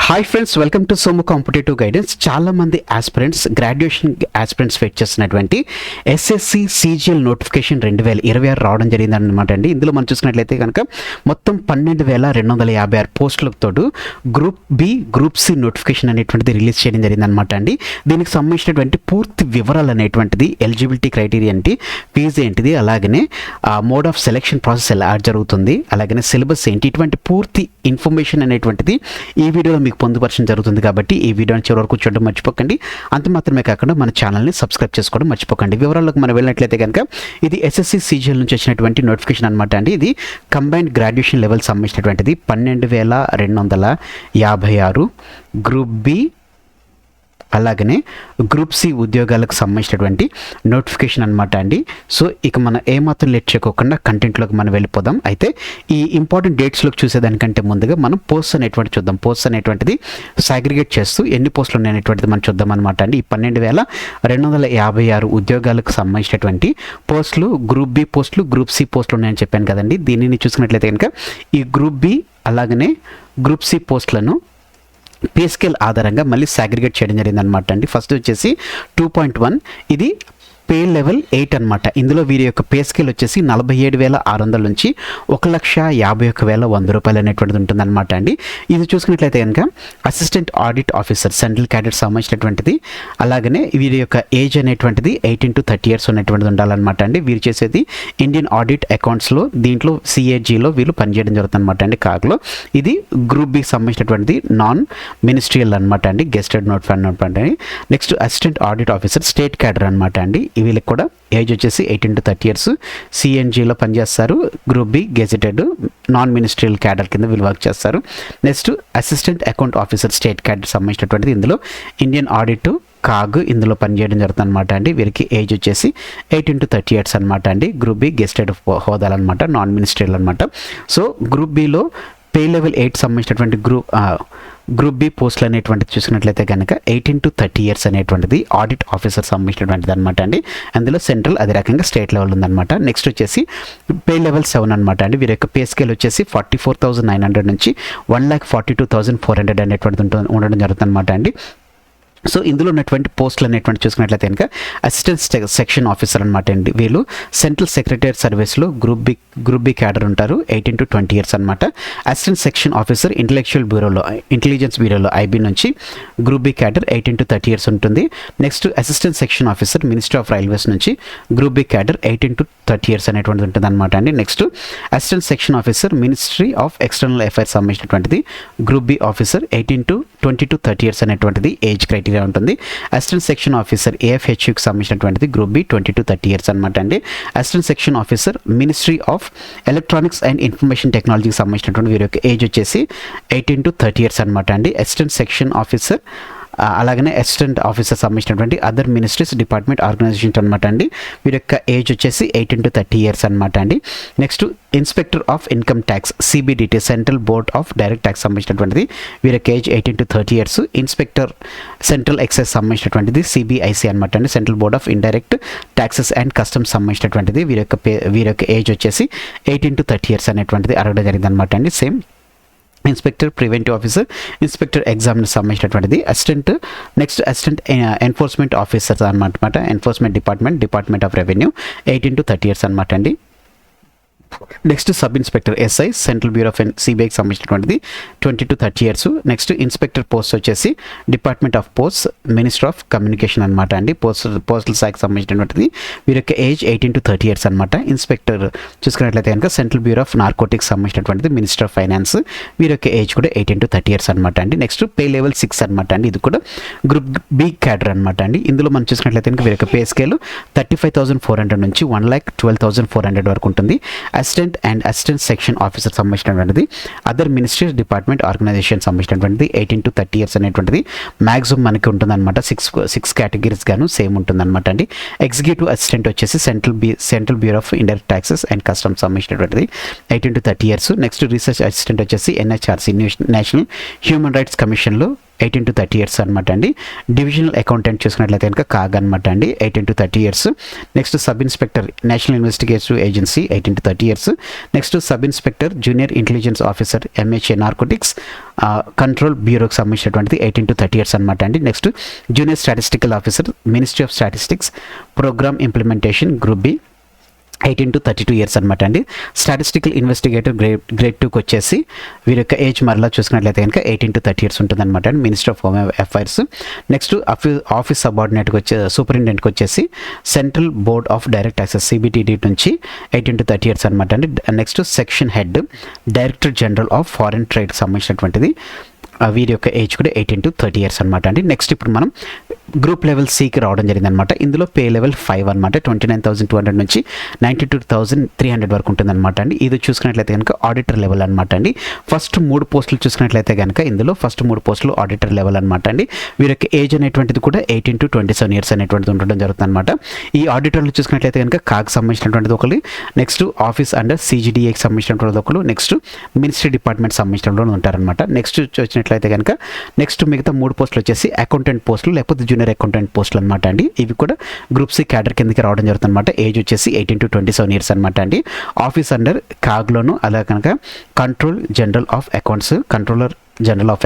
Hi friends, welcome to Somu competitive guidance. చాలా మంది aspirants, graduation aspirants wait చేస్తున్నటువంటి SSC CGL notification 2026 రావడం జరిగిందనమాట అండి. ఇందులో మనం చూసుకున్నట్లయితే కనుక మొత్తం 12,256 పోస్టులతో group B, group C notification అనేటువంటిది రిలీజ్ చేయడం జరిగిందనమాట అండి. దీనికి సంబంధించినటువంటి పూర్తి వివరాలు అనేటువంటిది, ఎలిజిబిలిటీ క్రైటీరియా ఏంటి, ఫీజు ఏంటిది, అలాగనే మోడ్ ఆఫ్ సెలెక్షన్ ప్రాసెస్ ఎలా జరుగుతుంది, అలాగనే సిలబస్ ఏంటి, ఇటువంటి పూర్తి ఇన్ఫర్మేషన్ అనేటువంటిది ఈ వీడియోలో మీకు పొందుపరచడం జరుగుతుంది. కాబట్టి ఈ వీడియోని చివరి వరకు చూడడం మర్చిపోకండి. అంత మాత్రమే కాకుండా మన ఛానల్ని సబ్స్క్రైబ్ చేసుకోవడం మర్చిపోకండి. వివరాలకు మనం వెళ్ళినట్లయితే కనుక ఇది ఎస్ఎస్సి సిజిఎల్ నుంచి వచ్చినటువంటి నోటిఫికేషన్ అనమాట అండి. ఇది కంబైన్డ్ గ్రాడ్యుయేషన్ లెవెల్ సంబంధించినటువంటిది 12,256 గ్రూప్ బి అలాగనే గ్రూప్ సి ఉద్యోగాలకు సంబంధించినటువంటి నోటిఫికేషన్ అనమాట అండి. సో ఇక మనం ఏమాత్రం లేట్ చేయకోకుండా కంటెంట్లోకి మనం వెళ్ళిపోదాం. అయితే ఈ ఇంపార్టెంట్ డేట్స్లోకి చూసేదానికంటే ముందుగా మనం పోస్ట్ అనేటువంటి చూద్దాం. పోస్ట్ అనేటువంటిది సాగ్రిగేట్ చేస్తూ ఎన్ని పోస్టులు ఉన్నాయనేటువంటిది మనం చూద్దాం అనమాట అండి. ఈ 12,256 ఉద్యోగాలకు సంబంధించినటువంటి పోస్టులు, గ్రూప్ బి పోస్టులు, గ్రూప్ సి పోస్టులు ఉన్నాయని చెప్పాను కదండి. దీనిని చూసుకున్నట్లయితే కనుక ఈ గ్రూప్ బి అలాగనే గ్రూప్ సి పోస్టులను పే స్కేల్ ఆధారంగా మళ్ళీ సాగ్రిగేట్ చేయడం జరిగింది అనమాట అండి. ఫస్ట్ వచ్చేసి 2.1 ఇది పే లెవెల్ 8 అనమాట. ఇందులో వీరి యొక్క పే స్కేల్ వచ్చేసి 47,600 నుంచి 1,51,100 రూపాయలు అనేటువంటిది ఉంటుంది అనమాట అండి. ఇది చూసుకున్నట్లయితే కనుక assistant audit officer central cadre సంబంధించినటువంటిది, అలాగనే వీరి యొక్క ఏజ్ అనేటువంటిది 18 to 30 years అనేటువంటిది ఉండాలన్నమాట అండి. వీరు చేసేది ఇండియన్ ఆడిట్ అకౌంట్స్లో, దీంట్లో సిఏజీలో వీళ్ళు పనిచేయడం జరుగుతుంది అనమాట అండి. కాకులో ఇది గ్రూప్ బి సంబంధించినటువంటిది నాన్ మినిస్ట్రియల్ అనమాట అండి, గెస్టెడ్ నోట్ ఫండ్ అనమాట అండి. Next assistant audit officer state cadre అనమాట అండి. వీళ్ళకి కూడా ఏజ్ వచ్చేసి 18 to 30 years, సిఎన్జిలో పనిచేస్తారు. Group B gazetted non ministerial cadre కింద వీళ్ళు వర్క్ చేస్తారు. Next assistant account officer state cadre సంబంధించినటువంటిది, ఇందులో ఇండియన్ ఆడిట్ కాగ్ ఇందులో పనిచేయడం జరుగుతుంది అనమాట అండి. వీరికి ఏజ్ వచ్చేసి 18 to 30 years అనమాట అండి. గ్రూప్ బి గెస్టెడ్ హోదాలన్నమాట, నాన్ మినిస్ట్రియల్ అనమాట. So group below pay level 8 సంబంధించినటువంటి గ్రూప్ బి పోస్టులు అనేటువంటిది చూసినట్లయితే కనుక 18 to 30 years అనేటువంటిది ఆడిట్ ఆఫీసర్ సంబంధించినటువంటిది అనమాట అండి. అందులో సెంట్రల్, అదే రకంగా స్టేట్ లెవెల్ ఉందన్నమాట. నెక్స్ట్ వచ్చేసి పే లెవెల్ 7 అనమాట అండి. వీరి యొక్క పే స్కేల్ వచ్చేసి 44,900 నుంచి 1,42,400 అనేటువంటిది ఉండడం జరుగుతుంది అనమాట అండి. సో ఇందులో ఉన్నటువంటి పోస్టులు అనేటువంటి చూసుకున్నట్లయితే కనుక అసిస్టెంట్ సెక్షన్ ఆఫీసర్ అనమాట అండి. వీళ్ళు సెంట్రల్ సెక్రటరీ సర్వీస్లో గ్రూప్ బి క్యాడర్ ఉంటారు, 18 to 20 years అనమాట. అసిస్టెంట్ సెక్షన్ ఆఫీసర్ ఇంటెలిజెన్స్ బ్యూరోలో ఐబీ నుంచి group B cadre 18 to 30 years ఉంటుంది. Next assistant section officer ministry of railways నుంచి group B cadre 18 to 30 years అనేటువంటిది ఉంటుంది అనమాట అండి. Next assistant section officer ministry of external affairs సంబంధించినటువంటిది group B officer 20 to 30 years అనేటువంటిది age criteria ఉంటుంది. Assistant section officer ఏఎఫ్హెచ్యుకి సంబంధించినటువంటిది గ్రూప్ బి 20 to 30 years అనమాట అండి. Assistant section officer ministry of electronics and information టెక్నాలజీకి సంబంధించినటువంటి వీరి యొక్క ఏజ్ వచ్చేసి 18 to 30 years అనమాట అండి. అసిస్టెంట్ సెక్షన్ ఆఫీసర్ అలాగనే అసిస్టెంట్ ఆఫీసర్ సంబంధించినటువంటి అదర్ మినిస్ట్రీస్ డిపార్ట్మెంట్ ఆర్గనైజేషన్ అనమాట అండి. వీరి యొక్క ఏజ్ వచ్చేసి 18 to 30 years అనమాట అండి. Next inspector of income tax CBDT central board of direct tax సంబంధించినటువంటిది, వీరి యొక్క age 18 to 30 years. Inspector central excise సంబంధించినటువంటిది సిబిఐసి అనమాట అండి, central board of indirect taxes and customs సంబంధించినటువంటిది, వీరి యొక్క ఏజ్ వచ్చేసి 18 to 30 years అనేటువంటిది అడగడం జరిగింది అనమాట అండి. Same inspector preventive officer, inspector examiner సంబంధించినటువంటిది, నెక్స్ట్ అసిస్టెంట్ ఎన్ఫోర్స్మెంట్ ఆఫీసర్ అనమాట, enforcement department of revenue 18 to 30 years అనమాట అండి. Next sub inspector SI central bureau of సిబిఐకి సంబంధించినటువంటిది 20 to 30 years. Next inspector post వచ్చేసి department of post minister of communication అనమాట అండి, postal శాఖకి సంబంధించినటువంటిది, వీరి యొక్క ఏజ్ 18 to 30 years అనమాట. ఇన్స్పెక్టర్ చూసుకున్నట్లయితే కనుక సెంట్రల్ బ్యూరో ఆఫ్ నార్కోటిక్స్ సంబంధించినటువంటిది మినిస్టర్ ఆఫ్ ఫైనాన్స్, వీరి యొక్క ఏజ్ కూడా 18 to 30 years అనమాట అండి. నెక్స్ట్ పే లెవెల్ 6 అనమాట అండి. ఇది కూడా గ్రూప్ బి క్యాడర్ అనమాట అండి. ఇందులో మనం చూసుకున్నట్లయితే కనుక వీరి యొక్క పే స్కేల్ 35,400 నుంచి 1,12,400 వరకు ఉంటుంది. అసిస్టెంట్ సెక్షన్ ఆఫీసర్ సంబంధించినటువంటిది అదర్ మినిస్ట్రీస్ డిపార్ట్మెంట్ ఆర్గనైజేషన్ సంబంధించినటువంటిది 18 to 30 years అనేటువంటిది మ్యాక్సిమం మనకి ఉంటుందన్నమాట. 6 కేటగిరీస్ గాను సేమ్ ఉంటుందన్నమాట అండి. ఎగ్జిక్యూటివ్ అసిస్టెంట్ వచ్చేసి central bureau of indirect taxes and customs సంబంధించినటువంటిది 18 to 30 years. Next research assistant వచ్చేసి ఎన్హెచ్ఆర్సీ నేషనల్ హ్యూమన్ రైట్స్ కమిషన్లో 18 to 30 ఇయర్స్ అనమాట అండి. డివిజనల్ అకౌంటెంట్ చూసుకున్నట్లయితే కనుక కాగ్ అనమాట అండి, 18 to 30 years. Next sub inspector national investigative agency 18 to 30 years. Next sub inspector junior intelligence officer MHA narcotics control బ్యూరోకి సంబంధించినటువంటిది 18 to 30 ఇయర్స్ అనమాట అండి. Next junior statistical officer ministry of statistics programme implementation group B 18 to 32 years అనమాట అండి. Statistical investigator grade 2కి వచ్చేసి వీరి యొక్క ఏజ్ మరలా చూసుకున్నట్లయితే కనుక 18 to 30 ఇయర్స్ ఉంటుంది అనమాట అండి. Minister of home affairs. Next office సబార్డినేట్కి వచ్చే సూపరింటెండెంట్కి వచ్చేసి central board of direct taxes CBDT నుంచి 18 to 30 ఇయర్స్ అనమాట అండి. Next section head director general of foreign ట్రేడ్కి సంబంధించినటువంటిది వీరి యొక్క ఏజ్ కూడా 18 to 30 ఇయర్స్ అనమాట అండి. నెక్స్ట్ ఇప్పుడు మనం గ్రూప్ లెవెల్ సికి రావడం జరిగింది అనమాట. ఇందులో పే లెవెల్ 5 అనమాట, 29,200 నుంచి 92,300 వరకు ఉంటుంది అనమాట అండి. ఇది చూసుకున్నట్లయితే కనుక ఆడిటర్ లెవెల్ అనమాట అండి. ఫస్ట్ 3 పోస్టులు చూసుకున్నట్లయితే కనుక ఇందులో ఫస్ట్ 3 పోస్టులు ఆడిటర్ లెవెల్ అనమాట అండి. వీరి యొక్క ఏజ్ అనేటువంటిది కూడా 18 to 27 ఇయర్స్ అనేటువంటిది ఉండడం జరుగుతుంది అనమాట. ఈ ఆడిటర్లు చూసుకున్నట్లయితే కనుక కాగ్ సంబంధించినటువంటిది ఒకరు, నెక్స్ట్ ఆఫీస్ అండర్ CGDAకి సంబంధించినటువంటి ఒకరు, నెక్స్ట్ మినిస్ట్రీ డిపార్ట్మెంట్ సంబంధించినటువంటి ఉంటారనమాట. నెక్స్ట్ వచ్చినట్లయితే కనుక నెక్స్ట్ మిగతా 3 పోస్టులు వచ్చేసి అకౌంటెంట్ పోస్టులు లేకపోతే జూనియర్ అకౌంటెంట్ పోస్టులు అనమాట అండి. ఇవి కూడా గ్రూప్ సి క్యాడర్ కిందకి రావడం జరుగుతుంది అనమాట. ఏజ్ వచ్చేసి 18 to 27 ఇయర్స్ అనమాట అండి. ఆఫీస్ అండర్ కాగ్లోను అలా కనుక controller general of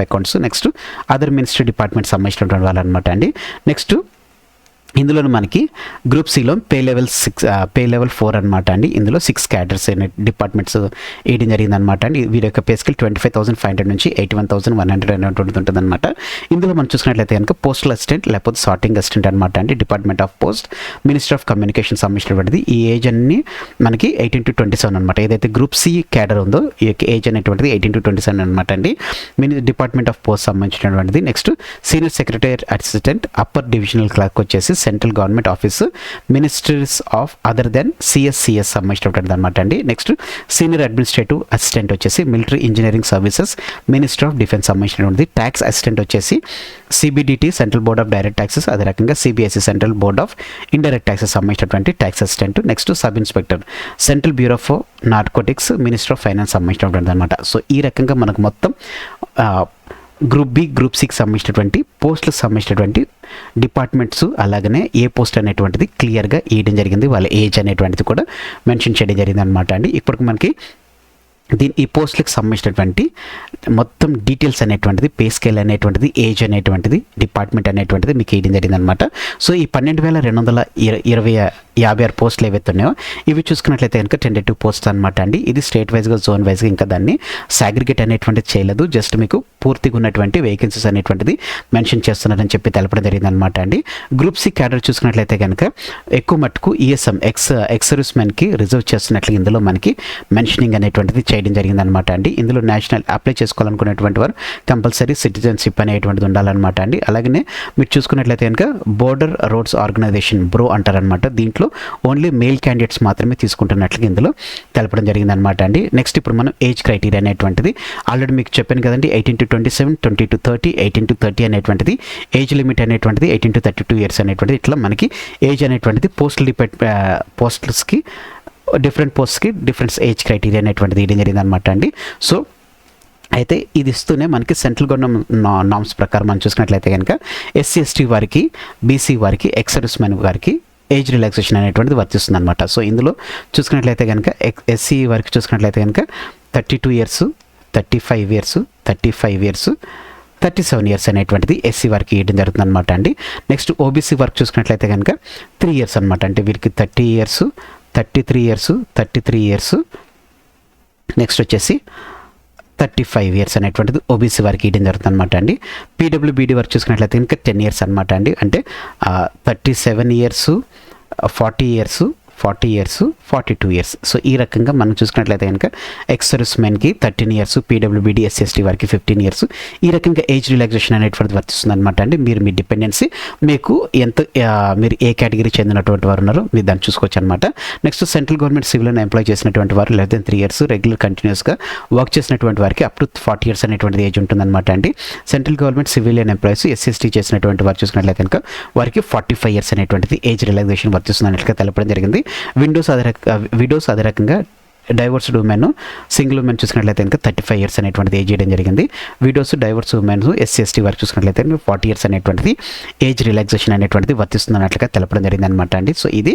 accounts next other ministry department సంబంధించినటువంటి వాళ్ళు అనమాట అండి. నెక్స్ట్ ఇందులో మనకి గ్రూప్ సిలో పే లెవెల్ 4 అనమాట అండి. ఇందులో 6 క్యాడర్స్ డిపార్ట్మెంట్స్ వేయడం జరిగింది అనమాట అండి. వీరి యొక్క పే స్కేల్ 25,500 నుంచి 81,100 అనేటువంటిది ఉంటుంది అనమాట. ఇందులో మనం చూసుకున్నట్లయితే కనుక పోస్టల్ అసిస్టెంట్ లేకపోతే సార్టింగ్ అసిస్టెంట్ అనమాట అండి. Department of post minister of communication సంబంధించినటువంటిది. ఈ ఏజ్ అన్ని మనకి 18 to 27 అనమాట. ఏదైతే గ్రూప్ సి క్యాడర్ ఉందో ఈ యొక్క ఏజ్ అనేటువంటిది 18 to 27 అనమాట అండి. డిపార్ట్మెంట్ ఆఫ్ పోస్ట్ సంబంధించినటువంటిది. Next senior secretary assistant upper divisional clerk వచ్చేసి central government office ministries of other than CSCS సంబంధించినటువంటి అనమాట అండి. నెక్స్ట్ సీనియర్ అడ్మినిస్ట్రేటివ్ అసిస్టెంట్ వచ్చేసి military engineering services minister of defence సంబంధించినటువంటి. ట్యాక్స్ అసిస్టెంట్ వచ్చేసి CBDT central board of direct taxes, అదే రకంగా CBSE central board of indirect taxes సంబంధించినటువంటి tax assistant. Next sub inspector central bureau of narcotics minister of finance సంబంధించినటువంటి అనమాట. So ఈ రకంగా మనకు మొత్తం గ్రూప్ బి గ్రూప్ సికి సంబంధించినటువంటి పోస్టులకు సంబంధించినటువంటి డిపార్ట్మెంట్స్ అలాగనే ఏ పోస్ట్ అనేటువంటిది క్లియర్గా ఇవ్వడం జరిగింది. వాళ్ళ ఏజ్ అనేటువంటిది కూడా మెన్షన్ చేయడం జరిగింది అనమాట అండి. ఇప్పటికి మనకి ఈ పోస్టులకు సంబంధించినటువంటి మొత్తం డీటెయిల్స్ అనేటువంటిది పే స్కేల్ అనేటువంటిది ఏజ్ అనేటువంటిది డిపార్ట్మెంట్ అనేటువంటిది మీకు ఇవ్వడం జరిగింది అనమాట. సో ఈ 12,256 పోస్టులు ఏవైతే ఉన్నాయో ఇవి చూసుకున్నట్లయితే కనుక టెండేటివ్ పోస్ట్ అనమాట అండి. ఇది స్టేట్ వైజ్గా జోన్ వైజ్గా ఇంకా దాన్ని సాగ్రిగేట్ అనేటువంటిది చేయలేదు. జస్ట్ మీకు పూర్తిగా ఉన్నటువంటి వేకెన్సీస్ అనేటువంటిది మెన్షన్ చేస్తున్నారని చెప్పి తెలపడం జరిగింది అనమాట అండి. గ్రూప్ సి క్యాడర్ చూసుకున్నట్లయితే కనుక ఎక్కువ మట్టుకు ESM ఎక్స్ సర్వీస్ మెన్కి రిజర్వ్ చేస్తున్నట్లు ఇందులో మనకి మెన్షనింగ్ అనేటువంటిది చేయడం జరిగింది అనమాట అండి. ఇందులో నేషనల్ అప్లై చేసుకోవాలనుకునేటువంటి వారు కంపల్సరీ సిటిజన్షిప్ అనేటువంటిది ఉండాలన్నమాట అండి. అలాగనే మీరు చూసుకున్నట్లయితే కనుక బోర్డర్ రోడ్స్ ఆర్గనైజేషన్ బ్రో అంటారనమాట. దీంట్లో ఓన్లీ మేల్ క్యాండిడేట్స్ మాత్రమే తీసుకుంటున్నట్లుగా ఇందులో తెలపడం జరిగింది అనమాట అండి. నెక్స్ట్ ఇప్పుడు మనం ఏజ్ క్రైటీరియా అనేటువంటిది ఆల్రెడీ మీకు చెప్పాను కదండి. 18 to 27, 20 to 30, 18 to 30 అనేటువంటిది ఏజ్ లిమిట్ అనేటువంటిది 18 to 32 ఇయర్స్ అనేటువంటిది. ఇట్లా మనకి ఏజ్ అనేటువంటిది పోస్టల్స్కి డిఫరెంట్ పోస్ట్కి డిఫరెంట్ ఏజ్ క్రైటీరియా అనేటువంటిది ఇవ్వడం జరిగింది అనమాట అండి. సో అయితే ఇది ఇస్తూనే మనకి సెంట్రల్ గవర్నమెంట్ నామ్స్ ప్రకారం మనం చూసుకున్నట్లయితే కనుక SC/ST వారికి, BC వారికి, ఎక్స్ సర్వీస్ మెన్ వారికి ఏజ్ రిలాక్సేషన్ అనేటువంటిది వర్తిస్తుంది అనమాట. సో ఇందులో చూసుకున్నట్లయితే కనుక SC వారికి చూసుకున్నట్లయితే కనుక 32 ఇయర్స్, 35 ఇయర్స్, 35 ఇయర్స్, 37 ఇయర్స్ అనేటువంటిది SC వారికి ఇవ్వడం జరుగుతుంది అనమాట అండి. నెక్స్ట్ OBC వర్క్ చూసుకున్నట్లయితే కనుక 3 ఇయర్స్ అనమాట. అంటే వీరికి 30 ఇయర్స్, 33 ఇయర్స్, 33 ఇయర్స్, నెక్స్ట్ వచ్చేసి 35 ఇయర్స్ అనేటువంటిది OBC వారికి ఇవ్వడం జరుగుతుంది అనమాట అండి. PWBD వర్క్ చూసుకున్నట్లయితే కనుక 10 ఇయర్స్ అనమాట అండి. అంటే 37 years, 40 years, 40 years, 42 years. So ఈ రకంగా మనం చూసుకున్నట్లయితే కనుక ఎక్స్ సర్వీస్ మెన్కి 13 ఇయర్స్, PWBD SC/ST వారికి 15 ఇయర్స్. ఈ రకంగా ఏజ్ రిలాక్సేషన్ అనేటువంటిది వర్తిస్తుంది అనమాట అండి. మీరు మీ డిపెండెన్సీ మీకు ఎంత మీరు ఏ కేటగిరీ చెందినటువంటి వారు ఉన్నారో మీరు దాన్ని చూసుకోవచ్చు అనమాట. Next central government civil employ చేసినటువంటి వారు లెస్ దెన్ 3 ఇయర్స్ రెగ్యులర్ కంటిన్యూస్గా వర్క్ చేసినటువంటి వారికి అప్ టు 40 ఇయర్స్ అనేటువంటిది ఏజ్ ఉంటుందన్నమాట అండి. Central government civilian employees SC/ST చేసినటువంటి వారు చూసుకున్నట్లయితే కనుక వారికి 45 ఇయర్స్ అనేటువంటిది ఏజ్ రిలాక్సేషన్ వర్తిస్తుంది అన్నట్లుగా తెలపడం జరిగింది. విడోస్ అదే రకంగా డైవర్స్డ్ ఉమెన్ సింగిల్ ఉమెన్ చూసుకున్నట్లయితే కనుక 35 ఇయర్స్ అనేటువంటిది ఏజ్ చేయడం జరిగింది. విడోస్ డైవర్స్ ఉమెన్ SC/ST వారికి చూసుకున్నట్లయితే 40 ఇయర్స్ అనేటువంటిది ఏజ్ రిలాక్సేషన్ అనేటువంటిది వర్తిస్తున్నట్లుగా తెలపడం జరిగింది అనమాట అండి. సో ఇది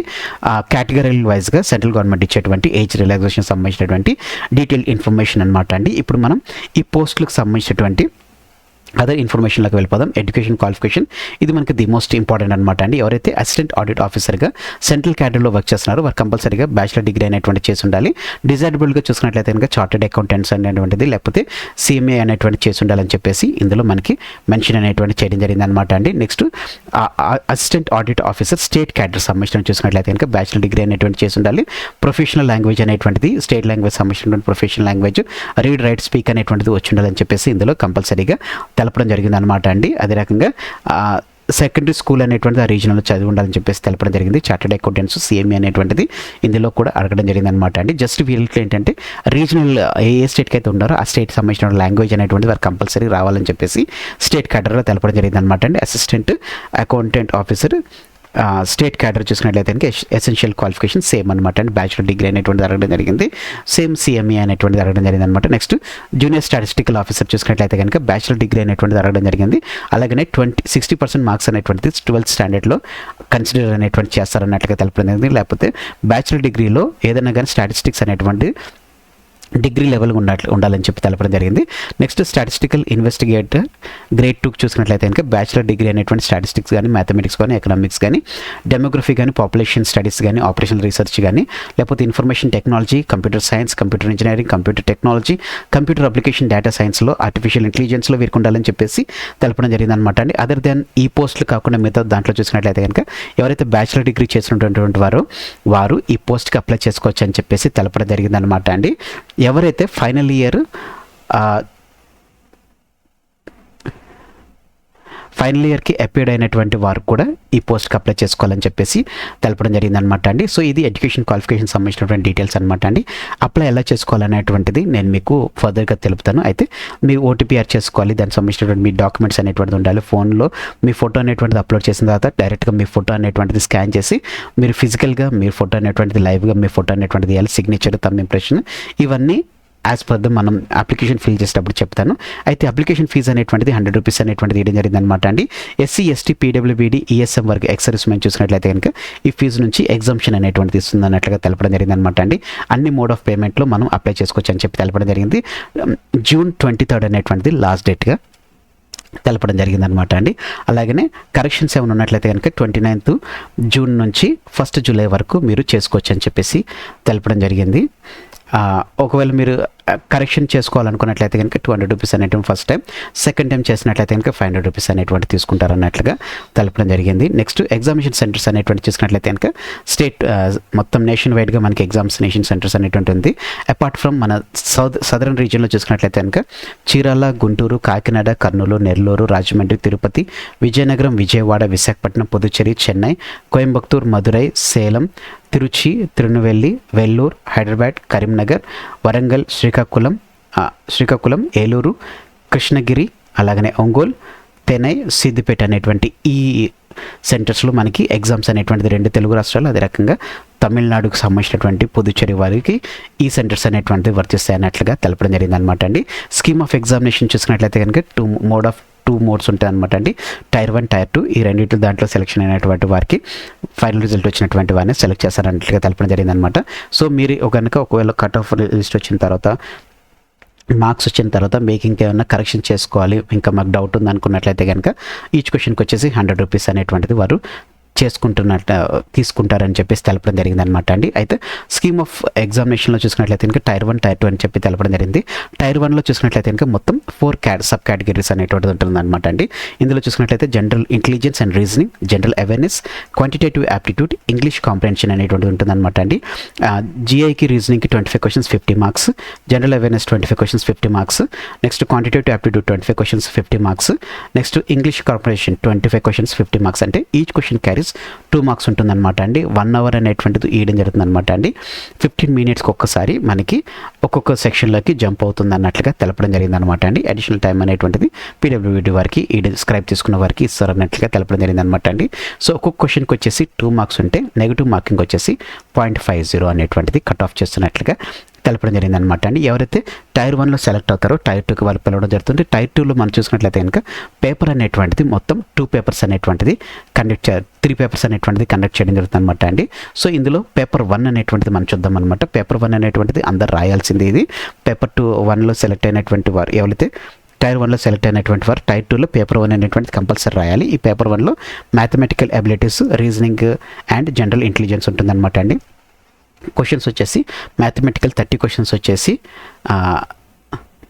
కేటగిరీ వైజ్గా సెంట్రల్ గవర్నమెంట్ ఇచ్చేటువంటి ఏజ్ రిలాక్సేషన్ సంబంధించినటువంటి డీటెయిల్ ఇన్ఫర్మేషన్ అనమాట అండి. ఇప్పుడు మనం ఈ పోస్టులకు సంబంధించినటువంటి అదర్ ఇన్ఫర్మేషన్లోకి వెళ్ళిపోదాం. ఎడ్యుకేషన్ క్వాలిఫికేషన్ ఇది మనకి ది మోస్ట్ ఇంపార్టెంట్ అనమాట అండి. ఎవరైతే అసిస్టెంట్ ఆడిట్ ఆఫీసర్గా సెంట్రల్ క్యాడర్లో వర్క్ చేస్తున్నారో వారు కంపల్సరీగా బ్యాచిలర్ డిగ్రీ అనేటువంటి చేసి ఉండాలి. డిజైరబుల్గా చూసుకున్నట్లయితే కనుక చార్టెడ్ అకౌంటెంట్స్ అనేటువంటిది లేకపోతే CMA అనేటువంటి చేసి ఉండాలని చెప్పేసి ఇందులో మనకి మెన్షన్ అనేటువంటి చేయడం జరిగింది అనమాట అండి. Next assistant audit officer state cadre సంబంధించిన చూసుకున్నట్లయితే కనుక బ్యాచిలర్ డిగ్రీ అనేటువంటి చేసి ఉండాలి. ప్రొఫెషనల్ లాంగ్వేజ్ అనేటువంటిది స్టేట్ లాంగ్వేజ్ సంబంధించినటువంటి professional language read write speak అనేటువంటిది వచ్చి ఉండాలని చెప్పేసి ఇందులో కంపల్సరీగా తెలపడం జరిగింది అనమాట అండి. అదే రకంగా సెకండరీ స్కూల్ అనేటువంటిది ఆ రీజనల్లో చదివి ఉండాలని చెప్పేసి తెలపడం జరిగింది. చార్టెడ్ అకౌంటెంట్స్ CMA అనేటువంటిది ఇందులో కూడా అడగడం జరిగింది అనమాట అండి. జస్ట్ వీళ్ళకి ఏంటంటే రీజనల్ ఏ స్టేట్కి అయితే ఉన్నారో ఆ స్టేట్ సంబంధించిన లాంగ్వేజ్ అనేటువంటిది వారు కంపల్సరీ రావాలని చెప్పేసి స్టేట్ క్యాడర్లో తెలపడం జరిగింది అనమాట అండి. Assistant accountant officer state cadre చూసుకున్నట్లయితే కనుక ఎసెన్షియల్ క్వాలిఫికేషన్ సేమ్ అనమాట అండి. బ్యాచిలర్ డిగ్రీ అనేటువంటిది అడగడం జరిగింది. సేమ్ CMA అనేటువంటిది అడగడం జరిగింది అనమాట. నెక్స్ట్ జూనియర్ స్టాటిస్టికల్ ఆఫీసర్ చూసుకున్నట్లయితే కనుక బ్యాచిలర్ డిగ్రీ అనేటువంటిది అడగడం జరిగింది. అలాగనే 60% మార్క్స్ అనేటువంటిది 12th స్టాండర్డ్లో కన్సిడర్ అనేటువంటి చేస్తారన్నట్లుగా తెలపడం జరిగింది. లేకపోతే బ్యాచిలర్ డిగ్రీలో ఏదైనా కానీ స్టాటిస్టిక్స్ అనేటువంటి డిగ్రీ లెవెల్ ఉండాలని చెప్పి తెలపడం జరిగింది. నెక్స్ట్ స్టాటిస్టికల్ ఇన్వెస్టిగేటర్ గ్రేడ్ 2 చూసుకున్నట్లయితే కనుక బ్యాచిలర్ డిగ్రీ అనేటువంటి స్టాటిస్టిక్స్ కానీ మ్యాథమెటిక్స్ కానీ ఎకనామిక్స్ కానీ డెమోగ్రఫీ కానీ పాపులేషన్ స్టడీస్ కానీ ఆపరేషనల్ రీసెర్చ్ కానీ లేకపోతే information technology computer science computer engineering computer technology computer application data సైన్స్లో ఆర్టిఫిషియల్ ఇంటెలిజెన్స్లో వీరికి ఉండాలని చెప్పేసి తెలపడం జరిగింది అనమాట అండి. అదర్ దాన్ ఈ పోస్టులు కాకుండా మిగతా దాంట్లో చూసుకున్నట్లయితే కనుక ఎవరైతే బ్యాచిలర్ డిగ్రీ చేసినటువంటి వారు ఈ పోస్ట్కి అప్లై చేసుకోవచ్చు అని చెప్పేసి తెలపడం జరిగింది అనమాట అండి. ఎవరైతే ఫైనల్ ఇయర్ ఫైనల్ ఇయర్కి అపీర్డ్ అయినటువంటి వారు కూడా ఈ పోస్ట్కి అప్లై చేసుకోవాలని చెప్పేసి తెలపడం జరిగిందనమాట అండి. సో ఇది ఎడ్యుకేషన్ క్వాలిఫికేషన్ సంబంధించినటువంటి డీటెయిల్స్ అనమాట అండి. అప్లై ఎలా చేసుకోవాలనేటువంటిది నేను మీకు ఫర్దర్గా తెలుపుతాను. అయితే మీ OTPR చేసుకోవాలి. దానికి సంబంధించినటువంటి మీ డాక్యుమెంట్స్ అనేటువంటిది ఉండాలి. ఫోన్లో మీ ఫోటో అనేటువంటిది అప్లోడ్ చేసిన తర్వాత డైరెక్ట్గా మీ ఫోటో అనేటువంటిది స్కాన్ చేసి మీరు ఫిజికల్గా మీ ఫోటో అనేటువంటిది లైవ్గా మీ ఫోటో అనేటువంటిది ఇవ్వాలి. సిగ్నేచర్ తమ్ ఇంప్రెషన్ ఇవన్నీ యాజ్ పర్ ద మనం అప్లికేషన్ ఫిల్ చేసేటప్పుడు చెప్తాను. అయితే అప్లికేషన్ ఫీజు అనేటువంటిది 100 రూపీస్ అనేటువంటిది ఇవ్వడం జరిగింది అనమాట అండి. SC ST PWBD ESM వరకు ఎక్సర్వీస్ మెన్ చూసినట్లయితే కనుక ఈ ఫీజు నుంచి ఎగ్జామ్షన్ అనేటువంటిది ఇస్తుంది అన్నట్లుగా తెలపడం జరిగింది అనమాట అండి. అన్ని మోడ్ ఆఫ్ పేమెంట్లో మనం అప్లై చేసుకోవచ్చు అని చెప్పి తెలపడం జరిగింది. June 23 అనేటువంటిది లాస్ట్ డేట్గా తెలపడం జరిగిందనమాట అండి. అలాగనే కరెక్షన్స్ ఏమైనా ఉన్నట్లయితే కనుక 29th జూన్ నుంచి 1st జూలై వరకు మీరు చేసుకోవచ్చు అని చెప్పేసి తెలపడం జరిగింది. ఒకవేళ మీరు కరెక్షన్ చేసుకోవాలనుకున్నట్లయితే కనుక 200 రూపీస్ అనేటువంటి ఫస్ట్ టైం, సెకండ్ టైం చేసినట్లయితే కనుక 500 రూపీస్ అనేటువంటి తీసుకుంటారు అన్నట్లుగా తెలపడం జరిగింది. నెక్స్ట్ ఎగ్జామినేషన్ సెంటర్స్ అనేటువంటి చూసుకున్నట్లయితే కనుక స్టేట్ మొత్తం నేషన్ వైడ్గా మనకి ఎగ్జామినేషన్ సెంటర్స్ అనేటువంటి ఉంది. అపార్ట్ ఫ్రమ్ మన సదరన్ రీజియన్లో చూసుకున్నట్లయితే కనుక చీరాల, గుంటూరు, కాకినాడ, కర్నూలు, నెల్లూరు, రాజమండ్రి, తిరుపతి, విజయనగరం, విజయవాడ, విశాఖపట్నం, పుదుచ్చేరి, చెన్నై, కోయంబత్తూర్, మదురై, సేలం, తిరుచి, తిరునెల్వేలి, వెల్లూరు, హైదరాబాద్, కరీంనగర్, వరంగల్, శ్రీకాకుళం, ఏలూరు, కృష్ణగిరి, అలాగనే ఒంగోలు, తెనై, సిద్దిపేట అనేటువంటి ఈ సెంటర్స్లో మనకి ఎగ్జామ్స్ అనేటువంటిది 2 తెలుగు రాష్ట్రాలు, అదే రకంగా తమిళనాడుకు సంబంధించినటువంటి పుదుచ్చేరి వారికి ఈ సెంటర్స్ అనేటువంటివి వర్తిస్తాయి అన్నట్లుగా తెలపడం జరిగింది అనమాట అండి. స్కీమ్ ఆఫ్ ఎగ్జామినేషన్ చూసుకున్నట్లయితే కనుక 2 మోడ్స్ ఉంటాయి అనమాట అండి. Tier 1, Tier 2 ఈ రెండింటి దాంట్లో సెలెక్షన్ అయినటువంటి వారికి ఫైనల్ రిజల్ట్ వచ్చినటువంటి వారిని సెలెక్ట్ చేస్తారన్నట్లుగా తెలపడం జరిగింది అనమాట. సో మీరు ఒకవేళ కట్ ఆఫ్ లిస్ట్ వచ్చిన తర్వాత మార్క్స్ వచ్చిన తర్వాత మీకు ఇంకేమైనా కరెక్షన్ చేసుకోవాలి, ఇంకా మాకు డౌట్ ఉంది అనుకున్నట్లయితే కనుక ఈచ్ క్వశ్చన్కి వచ్చేసి 100 రూపీస్ అనేటువంటిది వారు తీసుకుంటారని చెప్పేసి తెలపడం జరిగింది అనమాట అండి. అయితే స్కీమ్ ఆఫ్ ఎగ్జామినేషన్లో చూసుకున్నట్లయితే కనుక Tier 1, Tier 2 అని చెప్పి తెలపడం జరిగింది. Tier 1లో చూసుకున్నట్లయితే కనుక మొత్తం 4 సబ్ కేటగిరీస్ అనేటువంటిది ఉంటుంది అనమాట అండి. ఇందులో చూసుకున్నట్లయితే general intelligence and reasoning, general awareness, quantitative aptitude, English comprehension అనేటువంటిది ఉంటుంది అనమాట అండి. GIకి రీజనింగ్కి 25 questions 50 marks, general awareness 25 questions 50 marks, next quantitative aptitude 25 questions 50 marks, next English comprehension 25 questions 50 marks. అంటే ఈచ్ క్వశ్చన్ క్యారీస్ 2 మార్క్స్ ఉంటుందన్నమాట అండి. 1 అవర్ అనేటువంటిది ఇవ్వడం జరుగుతుంది అనమాట అండి. 15 మినిట్స్కి ఒక్కసారి మనకి ఒక్కొక్క సెక్షన్లోకి జంప్ అవుతుంది అన్నట్లుగా తెలపడం జరిగింది అనమాట అండి. అడిషనల్ టైం అనేటువంటిది PWBD వారికి స్క్రైబ్ తీసుకున్న వారికి ఇస్తారు అన్నట్లుగా తెలపడం జరిగింది అనమాట అండి. సో ఒక్కొక్క క్వశ్చన్కి వచ్చేసి 2 మార్క్స్ ఉంటే నెగిటివ్ మార్కింగ్ వచ్చేసి 0.50 అనేటువంటిది కట్ ఆఫ్ చేస్తున్నట్లుగా తెలపడం జరిగింది అనమాట అండి. ఎవరైతే టైర్ 1లో సెలెక్ట్ అవుతారో టైర్ 2కి వాళ్ళు పిలవడం జరుగుతుంది. టైర్ 2లో మనం చూసుకున్నట్లయితే కనుక పేపర్ అనేటువంటిది మొత్తం 2 పేపర్స్ అనేటువంటిది 3 పేపర్స్ అనేటువంటిది కండక్ట్ చేయడం జరుగుతుంది అనమాట అండి. సో ఇందులో పేపర్ 1 అనేటువంటిది మనం చూద్దాం అనమాట. పేపర్ 1 అనేటువంటిది అందరు రాయాల్సింది. ఇది పేపర్ 1లో సెలెక్ట్ అయినటువంటి వారు ఎవరైతే టైర్ 1లో సెలెక్ట్ అయినటువంటి వారు టైర్ 2లో పేపర్ 1 అనేటువంటిది కంపల్సరీ రాయాలి. ఈ పేపర్ 1లో mathematical abilities, reasoning and general intelligence ఉంటుందన్నమాట అండి. క్వశ్చన్స్ వచ్చేసి మ్యాథమెటికల్ 30 క్వశ్చన్స్ వచ్చేసి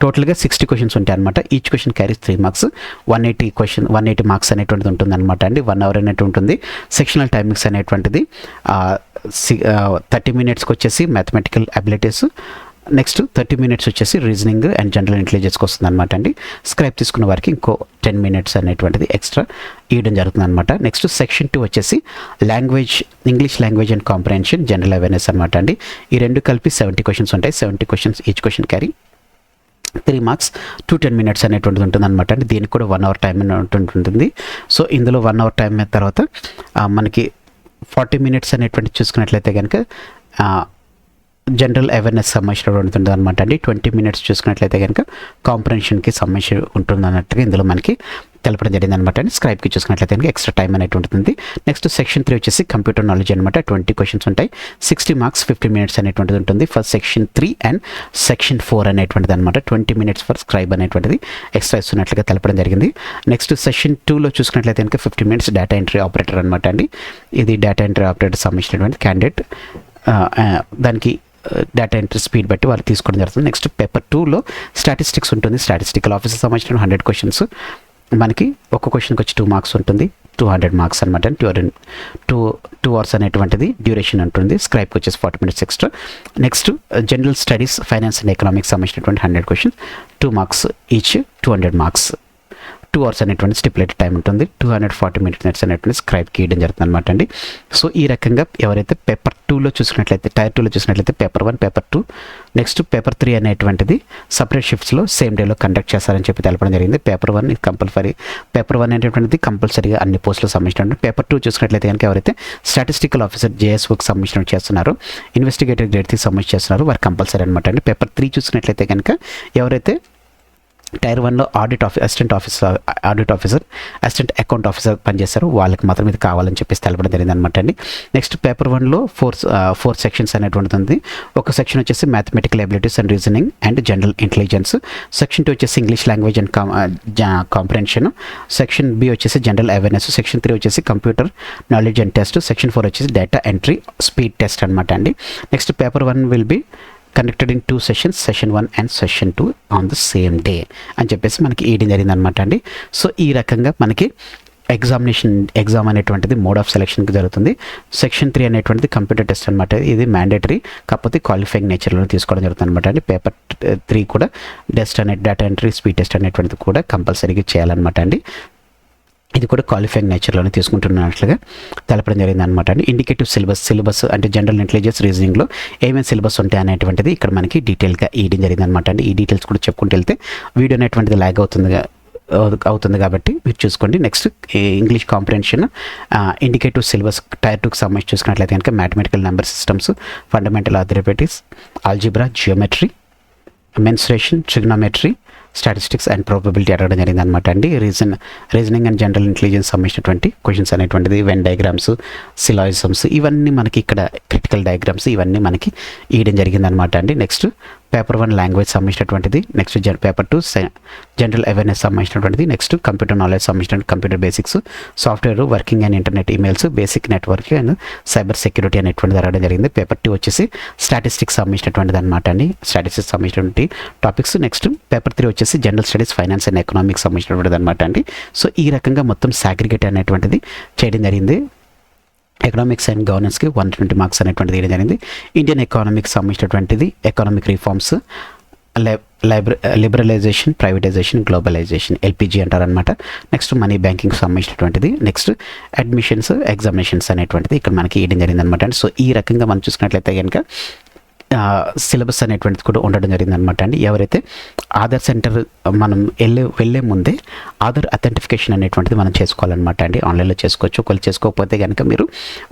టోటల్గా 60 క్వశ్చన్స్ ఉంటాయి అనమాట. Each question carries 3 marks. 180 marks అనేటువంటిది ఉంటుంది అనమాట అండి. 1 అవర్ అనేటువంటి ఉంటుంది. సెక్షనల్ టైమింగ్స్ అనేటువంటిది 30 మినిట్స్కి వచ్చేసి మ్యాథమెటికల్ అబిలిటీస్, నెక్స్ట్ 30 మినిట్స్ వచ్చేసి రీజనింగ్ అండ్ జనరల్ ఇంటెలిజెన్స్కి వస్తుంది అనమాట అండి. స్క్రైబ్ తీసుకున్న వారికి ఇంకో 10 మినిట్స్ అనేటువంటిది ఎక్స్ట్రా ఇవ్వడం జరుగుతుంది అనమాట. నెక్స్ట్ సెక్షన్ 2 వచ్చేసి language, English language and comprehension, general awareness అనమాట అండి. ఈ రెండు కలిపి 70 క్వశ్చన్స్ ఉంటాయి. 70 questions, each question carry 3 marks, 10 minutes అనేటువంటిది ఉంటుంది అనమాట అండి. దీనికి కూడా 1 అవర్ టైం ఉంటుంది. సో ఇందులో 1 అవర్ టైం తర్వాత మనకి 40 మినిట్స్ అనేటువంటి చూసుకున్నట్లయితే కనుక జనరల్ అవేర్నెస్ సంబంధించిన ఉంటుంది అనమాట అండి. 20 మినిట్స్ చూసుకున్నట్లయితే కనుక కాంప్రహెన్షన్కి సంబంధించి ఉంటుంది అన్నట్టుగా ఇందులో మనకి తెలపడం జరిగింది అనమాట అండి. స్క్రైబ్కి చూసుకున్నట్లయితే కనుక ఎక్స్ట్రా టైం అనేటువంటి ఉంటుంది. నెక్స్ట్ సెక్షన్ 3 వచ్చేసి కంప్యూటర్ నాలెడ్జ్ అనమాట. 20 క్వశ్చన్స్ ఉంటాయి. 60 మార్క్స్, 50 మినిట్స్ అనేటువంటిది ఉంటుంది. ఫస్ట్ సెక్షన్ 3 అండ్ సెక్షన్ 4 అనేటువంటిది అనమాట. 20 మినిట్స్ ఫర్ స్క్రైబ్ అనేటువంటిది ఎక్స్ట్రా ఇస్తున్నట్లుగా తెలపడం జరిగింది. నెక్స్ట్ సెక్షన్ 2లో చూసుకున్నట్లయితే కనుక 50 మినిట్స్ డేటా ఎంట్రీ ఆపరేటర్ అనమాట అండి. ఇది డేటా ఎంట్రీ ఆపరేటర్ సంబంధించినటువంటి క్యాండిడేట్, దానికి డేటా ఎంట్రీ స్పీడ్ బట్టి వాళ్ళు తీసుకోవడం జరుగుతుంది. నెక్స్ట్ పేపర్ 2లో స్టాటిస్టిక్స్ ఉంటుంది. స్టాటిస్టికల్ ఆఫీసర్ సంబంధించిన 100 క్వశ్చన్స్, మనకి ఒక్క క్వశ్చన్కి వచ్చి 2 మార్క్స్ ఉంటుంది. 200 మార్క్స్ అనమాట. 2 అవర్స్ అనేటువంటిది డ్యూరేషన్ ఉంటుంది. స్క్రైబ్కి వచ్చేసి 40 minutes extra. Next general studies, finance and economics సంబంధించినటువంటి 100 questions, 2 marks each, 200 marks. 2 hours అనేటువంటి స్టిపులేటెడ్ టైం ఉంటుంది. 240 మినిట్స్ అనేటువంటి స్క్రైబ్కి ఇవ్వడం జరుగుతుంది అనమాట అండి. సో ఈ రకంగా ఎవరైతే పేపర్ 2లో చూసినట్లయితే, టైర్ 2లో చూసినట్లయితే పేపర్ 1, పేపర్ 2, నెక్స్ట్ పేపర్ 3 అనేటువంటిది సపరేట్ షిఫ్ట్స్లో సేమ్ డేలో కండక్ట్ చేస్తారని చెప్పి తెలపడం జరిగింది. పేపర్ 1 పేపర్ 1 అనేటువంటిది కంపల్సరీగా అన్ని పోస్టులకు సంబంధించిన. పేపర్ 2 చూసుకున్నట్లయితే కనుక ఎవరైతే స్టాటిస్టికల్ ఆఫీసర్ జేఎస్ఓకి సంబంధించిన చేస్తున్నారో, ఇన్వెస్టిగేటివ్ గ్రేడ్కి సంబంధించి చేస్తున్నారో వారు కంపల్సరీ అనమాట అండి. పేపర్ 3 చూసుకున్నట్లయితే కనుక ఎవరైతే టైర్ 1లో assistant officer, assistant account officer పనిచేస్తారు వాళ్ళకి మాత్రం ఇది కావాలని చెప్పేసి తెలపడం జరిగింది అనమాట అండి. నెక్స్ట్ పేపర్ 1లో 4 సెక్షన్స్ అనేటువంటిది ఉంది. ఒక సెక్షన్ వచ్చేసి mathematical abilities and reasoning and general intelligence. Section 2 వచ్చేసి English language and comprehension. Section B వచ్చేసి జనరల్ అవేర్నెస్. సెక్షన్ 3 వచ్చేసి computer knowledge and test. Section 4 వచ్చేసి డేటా ఎంట్రీ స్పీడ్ టెస్ట్ అనమాట అండి. Next paper 1 will be conducted in 2 sessions, session 1 and session 2 on the same day అని చెప్పేసి మనకి ఈయడం జరిగింది అనమాట అండి. సో ఈ రకంగా మనకి ఎగ్జామ్ అనేటువంటిది మోడ్ ఆఫ్ సెలెక్షన్కి జరుగుతుంది. సెక్షన్ 3 అనేటువంటిది కంప్యూటర్ టెస్ట్ అనమాట. ఇది మ్యాండేటరీ, కాకపోతే క్వాలిఫైయింగ్ నేచర్లో తీసుకోవడం జరుగుతుంది అనమాట అండి. పేపర్ 3 కూడా డేటా ఎంట్రీ స్పీడ్ టెస్ట్ అనేటువంటిది కూడా కంపల్సరీగా చేయాలన్నమాట అండి. ఇది కూడా క్వాలిఫైయింగ్ నేచర్లోనే తీసుకుంటున్నట్లుగా తెలపడం జరిగింది అనమాట అండి. ఇండికేటివ్ సిలబస్ అంటే జనరల్ ఇంటెలిజెన్స్, రీజనింగ్లో ఏమేమి సిలబస్ ఉంటాయి అనేటువంటిది ఇక్కడ మనకి డీటెయిల్గా ఇవ్వడం జరిగింది అనమాట అండి. ఈ డీటెయిల్స్ కూడా చెప్పుకుంటూ వెళ్తే వీడియో అనేటువంటిది ల్యాగ్ అవుతుంది కాబట్టి మీరు చూసుకోండి. Next English comprehension, indicative syllabus tier 2కి సంబంధించి చూసుకున్నట్లయితే కనుక mathematical number systems, fundamental arithmetics, algebra, geometry, mensuration, trigonometry, statistics and probability అడగడం జరిగింది అనమాట అండి. రీజనింగ్ అండ్ జనరల్ ఇంటెలిజెన్స్ సంబంధించినటువంటి క్వశ్చన్స్ అనేటువంటిది, వెన్ డయాగ్రామ్స్, సిలాయిజమ్స్, ఇవన్నీ మనకి ఇక్కడ క్రిటికల్ డయాగ్రామ్స్ ఇవన్నీ మనకి ఇవ్వడం జరిగింది అనమాట అండి. నెక్స్ట్ పేపర్ 1 లాంగ్వేజ్ సంబంధించినటువంటిది. నెక్స్ట్ పేపర్ 2 జనరల్ అవేర్నెస్ సంబంధించినటువంటిది. నెక్స్ట్ కంప్యూటర్ నాలెడ్జ్ సంబంధించిన computer basics, software, working and internet, emails, basic network and cyber security అనేటువంటిది అడగడం జరిగింది. పేపర్ 2 వచ్చేసి స్టాటిస్టిక్స్ సంబంధించినటువంటిది అనమాట అండి. స్టాటిస్టిక్స్ సంబంధించినటువంటి టాపిక్స్. నెక్స్ట్ పేపర్ 3 వచ్చేసి general studies, finance and economics సంబంధించినటువంటిది అనమాట అండి. సో ఈ రకంగా మొత్తం సాగ్రిగేట్ అనేటువంటిది చేయడం జరిగింది. ఎకనామిక్స్ అండ్ గవర్నెన్స్కి 120 మార్క్స్ అనేటువంటిది ఇవ్వడం జరిగింది. ఇండియన్ ఎకానమీకి సంబంధించినటువంటిది economic reforms, liberalisation, privatisation, globalisation, LPG అంటారనమాట. నెక్స్ట్ మనీ బ్యాంకింగ్ సంబంధించినటువంటిది. నెక్స్ట్ అడ్మిషన్స్, ఎగ్జామినేషన్స్ అనేటువంటిది ఇక్కడ మనకి ఇవ్వడం జరిగింది అనమాట. సో ఈ రకంగా మనం చూసుకున్నట్లయితే కనుక సిలబస్ అనేటువంటిది కూడా ఉండడం జరిగింది అనమాట అండి. ఎవరైతే ఆధార్ సెంటర్ మనం వెళ్ళే ముందే ఆధార్ అథెంటిఫికేషన్ అనేటువంటిది మనం చేసుకోవాలన్నమాట అండి. ఆన్లైన్లో చేసుకోవచ్చు. ఒకవేళ చేసుకోకపోతే కనుక మీరు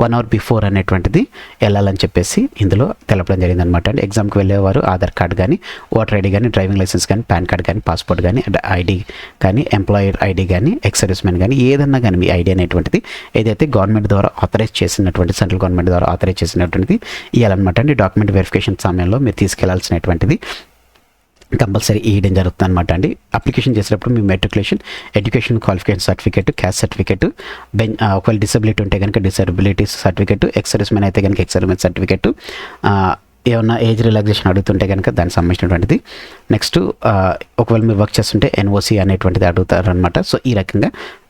1 hour బిఫోర్ అనేటువంటిది వెళ్ళాలని చెప్పేసి ఇందులో తెలపడం జరిగింది అనమాట అండి. ఎగ్జామ్కి వెళ్ళేవారు ఆధార్ కార్డ్ కానీ, ఓటర్ ఐడి కానీ, డ్రైవింగ్ లైసెన్స్ కానీ, పాన్ కార్డ్ కానీ, పాస్పోర్ట్ కానీ, ఐడి కానీ, ఎంప్లాయర్ ఐడి కానీ, ఎక్స్ సర్వీస్మెన్ కానీ, ఏదన్నా కానీ మీ ఐడి అనేటువంటిది ఏదైతే గవర్నమెంట్ ద్వారా ఆథరైజ్ చేసినటువంటి, సెంట్రల్ గవర్నమెంట్ ద్వారా ఆథరైజ్ చేసినటువంటిది ఇవ్వాలన్నమాట అండి. డాక్యుమెంట్ వెరిఫికేషన్ సమయంలో మీరు తీసుకెళ్లాల్సినటువంటిది కంపల్సరీ ఇవ్వడం జరుగుతుంది అనమాట అండి. అప్లికేషన్ చేసేటప్పుడు మీ matriculation, education qualification certificate, caste certificate, ఒకవేళ డిసబిలిటీ ఉంటే కనుక డిసబిలిటీ సర్టిఫికేట్, ఎక్స్ సర్వీస్మెన్ అయితే కనుక ఎక్స్ సర్వీస్మెన్ సర్టిఫికేట్, ఏమన్నా ఏజ్ రిలాక్సేషన్ అడుగుతుంటే కనుక దానికి సంబంధించినటువంటిది. నెక్స్ట్ ఒకవేళ మీరు వర్క్ చేస్తుంటే ఎన్ఓసి అనేటువంటిది అడుగుతారనమాట. సో ఈ రకంగా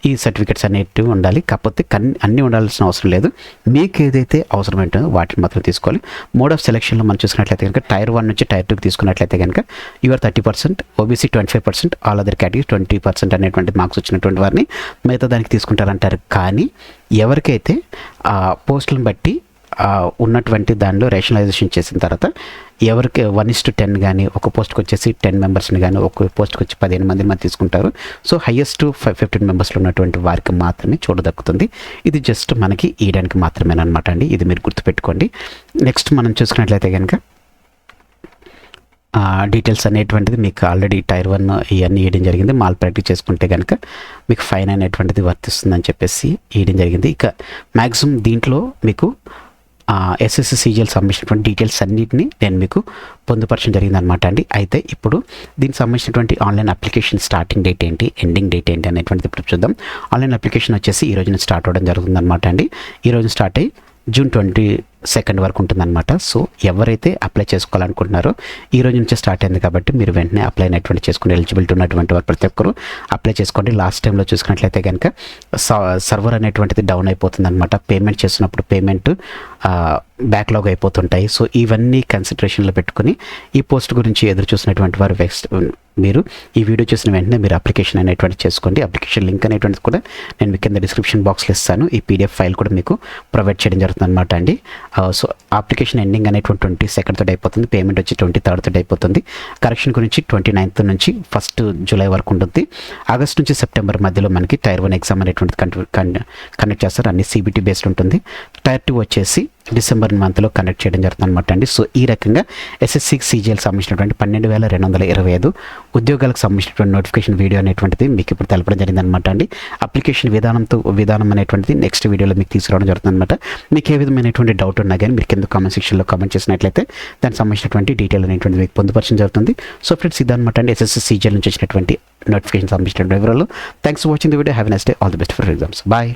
ఈ సర్టిఫికేట్స్ అనేటివి ఉండాలి. కాకపోతే అన్నీ ఉండాల్సిన అవసరం లేదు. మీకు ఏదైతే అవసరమేంటో వాటిని మాత్రం తీసుకోవాలి. మోడ్ ఆఫ్ సెలక్షన్లో మనం చూసుకున్నట్లయితే కనుక Tier 1 నుంచి Tier 2కి తీసుకున్నట్లయితే కనుక your 30%, OBC 25%, all other category 20% అనేటువంటి మార్క్స్ వచ్చినటువంటి వారిని మిగతా దానికి తీసుకుంటారంటారు. కానీ ఎవరికైతే పోస్టులను బట్టి ఉన్నటువంటి దానిలో రేషనలైజేషన్ చేసిన తర్వాత ఎవరికి 1:10 కానీ, ఒక పోస్ట్కి వచ్చేసి 10 మెంబర్స్ని కానీ, ఒక పోస్ట్కి వచ్చి 15 మందిని మనం తీసుకుంటారు. సో హైయెస్ట్ 15 మెంబర్స్లో ఉన్నటువంటి వారికి మాత్రమే చోటు దక్కుతుంది. ఇది జస్ట్ మనకి ఇయడానికి మాత్రమేనమాట అండి. ఇది మీరు గుర్తుపెట్టుకోండి. నెక్స్ట్ మనం చూసుకున్నట్లయితే కనుక డీటెయిల్స్ అనేటువంటిది మీకు ఆల్రెడీ Tier 1 ఇవన్నీ ఇవ్వడం జరిగింది. మాల్ ప్రాక్టీస్ చేసుకుంటే కనుక మీకు ఫైన్ అనేటువంటిది వర్తిస్తుందని చెప్పేసి ఇవ్వడం జరిగింది. ఇక మ్యాక్సిమం దీంట్లో మీకు ఎస్ఎస్సి సీజీఎల్ సంబంధించినటువంటి డీటెయిల్స్ అన్నింటినీ నేను మీకు పొందుపరచడం జరిగింది అనమాట అండి. అయితే ఇప్పుడు దీనికి సంబంధించినటువంటి ఆన్లైన్ అప్లికేషన్ స్టార్టింగ్ డేట్ ఏంటి, ఎండింగ్ డేట్ ఏంటి అనేటువంటిది ఇప్పుడు చూద్దాం. ఆన్లైన్ అప్లికేషన్ వచ్చేసి ఈ రోజున స్టార్ట్ అవ్వడం జరుగుతుంది అనమాట అండి. ఈ రోజు స్టార్ట్ అయ్యి June 22 వరకు ఉంటుందన్నమాట. సో ఎవరైతే అప్లై చేసుకోవాలనుకుంటున్నారో ఈ రోజు నుంచి స్టార్ట్ అయింది కాబట్టి మీరు వెంటనే అప్లై అనేటువంటి చేసుకుని ఎలిజిబిలిటీ ఉన్నటువంటి వారు ప్రతి ఒక్కరు అప్లై చేసుకోండి. లాస్ట్ టైంలో చూసుకున్నట్లయితే కనుక సర్వర్ అనేటువంటిది డౌన్ అయిపోతుంది అనమాట. పేమెంట్ చేస్తున్నప్పుడు పేమెంట్ బ్యాక్లాగ్ అయిపోతుంటాయి. సో ఇవన్నీ కన్సిడరేషన్లో పెట్టుకుని ఈ పోస్ట్ గురించి ఎదురు చూసినటువంటి వారు మీరు ఈ వీడియో చూసిన వెంటనే మీరు అప్లికేషన్ అనేటువంటి చేసుకోండి. అప్లికేషన్ లింక్ అనేటువంటిది కూడా నేను మీ కింద డిస్క్రిప్షన్ బాక్స్లో ఇస్తాను. ఈ PDF ఫైల్ కూడా మీకు ప్రొవైడ్ చేయడం జరుగుతుంది అనమాట అండి. సో అప్లికేషన్ ఎండింగ్ అనేటువంటి 22 తోటి అయిపోతుంది. పేమెంట్ వచ్చి 23 తోటి అయిపోతుంది. కరెక్షన్ గురించి 29 నుంచి 1 జూలై వరకు ఉంటుంది. ఆగస్ట్ నుంచి సెప్టెంబర్ మధ్యలో మనకి Tier 1 ఎగ్జామ్ అనేటువంటిది కండక్ట్ చేస్తారు. అన్ని CBT బేస్డ్ ఉంటుంది. Tier 2 వచ్చేసి డిసెంబర్ మంత్లో కండక్ట్ చేయడం జరుగుతుంది అనమాట అండి. సో ఈ రకంగా SSC CGL సంబంధించినటువంటి 12,225 ఉద్యోగాలకు సంబంధించినటువంటి నోటిఫికేషన్ వీడియో అనేటువంటిది మీకు ఇప్పుడు తెలపడం జరిగింది అనమాట అండి. అప్లికేషన్ విధానం అనేటువంటిది నెక్స్ట్ వీడియోలో మీకు తీసుకురావడం జరుగుతుంది అనమాట. మీకు ఏ విధమైనటువంటి డౌట్ ఉన్నా కానీ మీరు కింద కామెంట్ సెక్షన్లో కామెంట్ చేసినట్లయితే దానికి సంబంధించినటువంటి డీటెయిల్ అనేటువంటిది మీకు పొందుపరచడం జరుగుతుంది. సో ఫ్రెండ్స్ ఇదనమాట అండి SSC CGL నుంచి వచ్చినటువంటి నోటిఫికేషన్ సంబంధించినటువంటి వివరాలు. Thanks for watching the video. Have a nice day. All the best for exams. Bye.